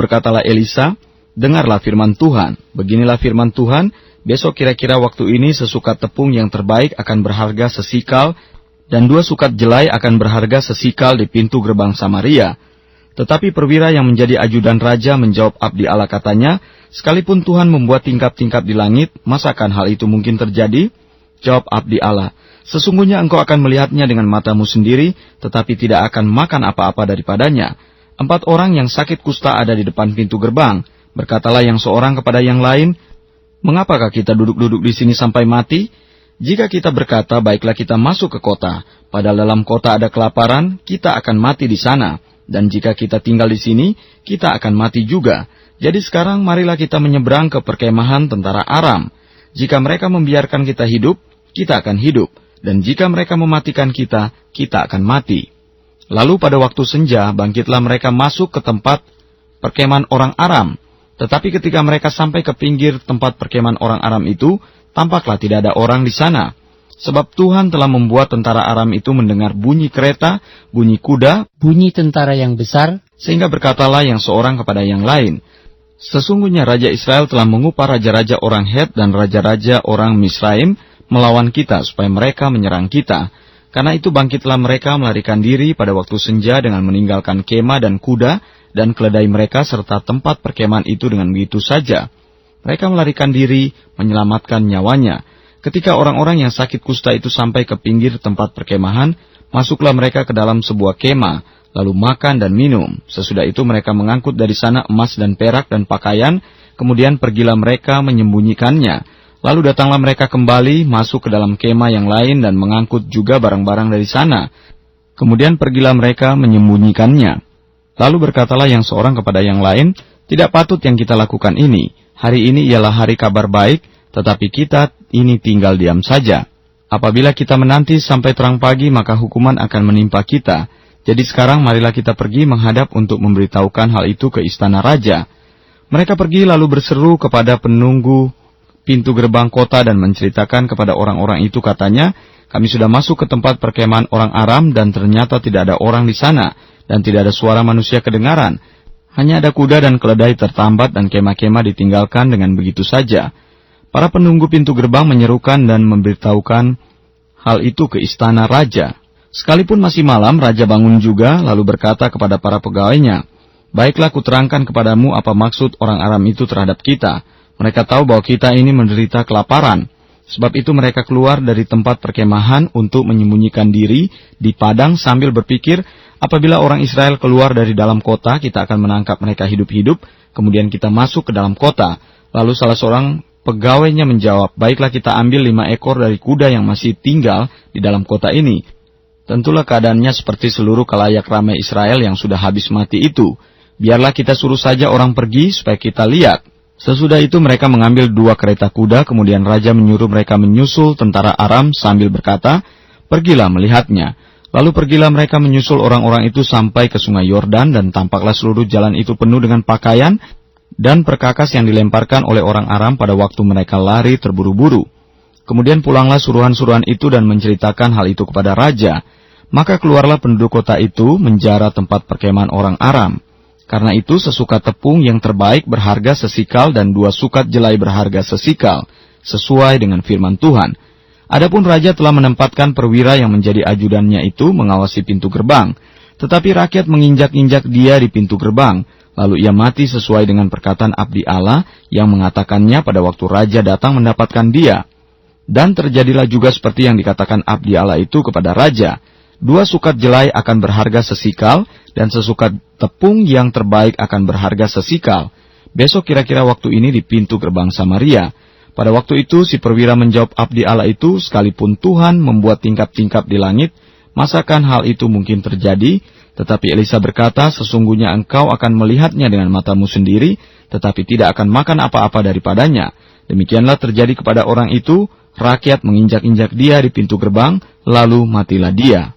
berkatalah Elisa, "Dengarlah firman Tuhan. Beginilah firman Tuhan, besok kira-kira waktu ini sesukat tepung yang terbaik akan berharga sesikal, dan 2 sukat jelai akan berharga sesikal di pintu gerbang Samaria." Tetapi perwira yang menjadi ajudan raja menjawab abdi Allah, katanya, "Sekalipun Tuhan membuat tingkap-tingkap di langit, masakan hal itu mungkin terjadi?" Jawab abdi Allah, "Sesungguhnya engkau akan melihatnya dengan matamu sendiri, tetapi tidak akan makan apa-apa daripadanya." 4 orang yang sakit kusta ada di depan pintu gerbang. Berkatalah yang seorang kepada yang lain, "Mengapakah kita duduk-duduk di sini sampai mati? Jika kita berkata, baiklah kita masuk ke kota, padahal dalam kota ada kelaparan, kita akan mati di sana. Dan jika kita tinggal di sini, kita akan mati juga. Jadi sekarang marilah kita menyeberang ke perkemahan tentara Aram. Jika mereka membiarkan kita hidup, kita akan hidup. Dan jika mereka mematikan kita, kita akan mati." Lalu pada waktu senja, bangkitlah mereka masuk ke tempat perkemahan orang Aram. Tetapi ketika mereka sampai ke pinggir tempat perkemahan orang Aram itu, tampaklah tidak ada orang di sana. Sebab Tuhan telah membuat tentara Aram itu mendengar bunyi kereta, bunyi kuda, bunyi tentara yang besar, sehingga berkatalah yang seorang kepada yang lain, "Sesungguhnya Raja Israel telah mengupah raja-raja orang Het dan raja-raja orang Misraim melawan kita, supaya mereka menyerang kita. Karena itu bangkitlah mereka melarikan diri pada waktu senja dengan meninggalkan kemah dan kuda dan keledai mereka serta tempat perkemahan itu dengan begitu saja. Mereka melarikan diri, menyelamatkan nyawanya. Ketika orang-orang yang sakit kusta itu sampai ke pinggir tempat perkemahan, masuklah mereka ke dalam sebuah kemah, lalu makan dan minum. Sesudah itu mereka mengangkut dari sana emas dan perak dan pakaian, kemudian pergilah mereka menyembunyikannya. Lalu datanglah mereka kembali, masuk ke dalam kemah yang lain dan mengangkut juga barang-barang dari sana. Kemudian pergilah mereka menyembunyikannya. Lalu berkatalah yang seorang kepada yang lain, "Tidak patut yang kita lakukan ini. Hari ini ialah hari kabar baik, tetapi kita ini tinggal diam saja. Apabila kita menanti sampai terang pagi, maka hukuman akan menimpa kita. Jadi sekarang marilah kita pergi menghadap untuk memberitahukan hal itu ke istana raja." Mereka pergi lalu berseru kepada penunggu pintu gerbang kota dan menceritakan kepada orang-orang itu, katanya, "Kami sudah masuk ke tempat perkemahan orang Aram dan ternyata tidak ada orang di sana dan tidak ada suara manusia kedengaran. Hanya ada kuda dan keledai tertambat dan kemah-kemah ditinggalkan dengan begitu saja." Para penunggu pintu gerbang menyerukan dan memberitahukan hal itu ke istana raja. Sekalipun masih malam, raja bangun juga, lalu berkata kepada para pegawainya, "Baiklah, kuterangkan kepadamu apa maksud orang Aram itu terhadap kita. Mereka tahu bahwa kita ini menderita kelaparan. Sebab itu mereka keluar dari tempat perkemahan untuk menyembunyikan diri di padang sambil berpikir, apabila orang Israel keluar dari dalam kota, kita akan menangkap mereka hidup-hidup, kemudian kita masuk ke dalam kota." Lalu salah seorang pegawainya menjawab, "Baiklah kita ambil 5 ekor dari kuda yang masih tinggal di dalam kota ini. Tentulah keadaannya seperti seluruh kalayak ramai Israel yang sudah habis mati itu. Biarlah kita suruh saja orang pergi supaya kita lihat." Sesudah itu mereka mengambil 2 kereta kuda, kemudian raja menyuruh mereka menyusul tentara Aram sambil berkata, "Pergilah melihatnya." Lalu pergilah mereka menyusul orang-orang itu sampai ke sungai Yordan, dan tampaklah seluruh jalan itu penuh dengan pakaian dan perkakas yang dilemparkan oleh orang Aram pada waktu mereka lari terburu-buru. Kemudian pulanglah suruhan-suruhan itu dan menceritakan hal itu kepada raja. Maka keluarlah penduduk kota itu menjara tempat perkemahan orang Aram. Karena itu sesukat tepung yang terbaik berharga sesikal dan 2 sukat jelai berharga sesikal, sesuai dengan firman Tuhan. Adapun raja telah menempatkan perwira yang menjadi ajudannya itu mengawasi pintu gerbang. Tetapi rakyat menginjak-injak dia di pintu gerbang. Lalu ia mati sesuai dengan perkataan abdi Allah yang mengatakannya pada waktu raja datang mendapatkan dia. Dan terjadilah juga seperti yang dikatakan abdi Allah itu kepada raja. 2 sukat jelai akan berharga sesikal, dan sesukat tepung yang terbaik akan berharga sesikal. Besok kira-kira waktu ini di pintu gerbang Samaria. Pada waktu itu si perwira menjawab abdi Allah itu, "Sekalipun Tuhan membuat tingkap-tingkap di langit, masakan hal itu mungkin terjadi?" Tetapi Elisa berkata, "Sesungguhnya engkau akan melihatnya dengan matamu sendiri, tetapi tidak akan makan apa-apa daripadanya." Demikianlah terjadi kepada orang itu, rakyat menginjak-injak dia di pintu gerbang, lalu matilah dia.